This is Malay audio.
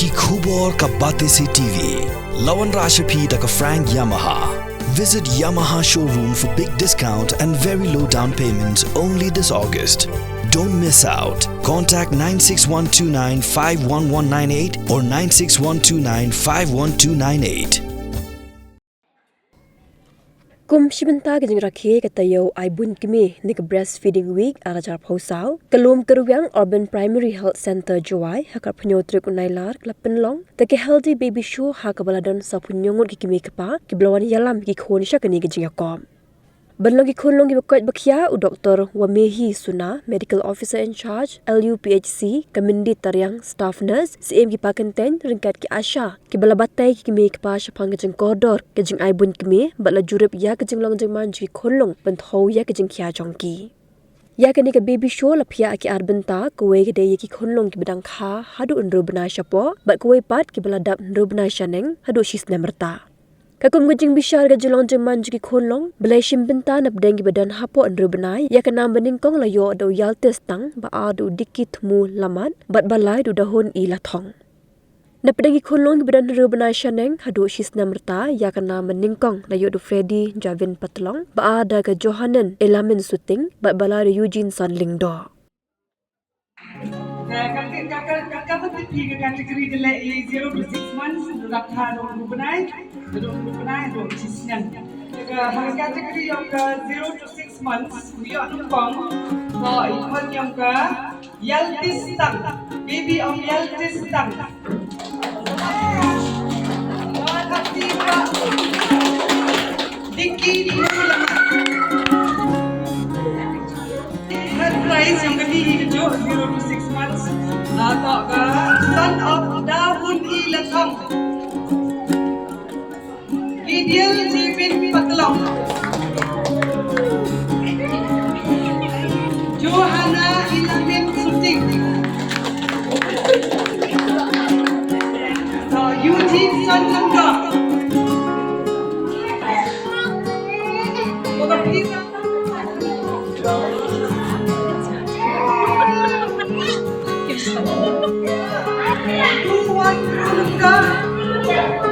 Ki khubor ka bate se TV. Lawan Rashapi da ka Frank Yamaha. Visit Yamaha showroom for big discount and very low down payments only this August. Don't miss out. Contact 96129 51198 or 96129 51298. Kum shibenta ke jeng rakhe ke tayo ai bun kimi nik breastfeeding week ara jar phosau ke Loomkyrwiang Urban Primary Health Center Jowai hakar phnyo trek unailar klapen long ta ke healthy baby show ha ka baladon sa phunyongot ki kimi kapa ki blawan yalam ki khon shakani ke jeng kom Banlong ki khonlong ki bakot bakhya u Dr. Wamehi Suna, Medical Officer in Charge, Uphc, Kamindi Taryang Staff Nurse, CM ki pakenten ringkat ki Asha, ki balabatai ki kimi ki pa shapang ke jeng kodor, ke jeng ai bun kimi, batla jurip ya ke jeng long jeng man ki khonlong, benthau ya ke jeng kya jongki. Ya kani ke baby show la phia ki arbenta kuwe ke de ki khonlong ki bedang kha hadu unro bana shapo, bat kuwe pat ki baladap unro bana shaneng hadu shis namerta. Kakum gajing bishar ga jelong jeman jiki khonlong belai shimbenta nap dengi badan hapo andro benai ya kana beningkong la yo do yaltes tang ba adu dikit mu lamat bat balai du dahon I la thong nap dengi khonlong badan andro benai shaneng hadu shis namerta ya kana beningkong la yo do Freddy Javin Patlong ba ada ga Johanan Elamin Suting bat balai du Eugene Sanling do kategori delay 0 to 6 months rakha do benai do chisnyan kategori yang 0 to 6 months we are numpang so ikon yang yaltis tang baby of yaltis tang Diki price yang kami hijau 0 to 6 months atau ke son of dahun ilatong ideal Javin Patlong Johanna Elamin Suting Eugene Sanling Moga please Tuan Rungka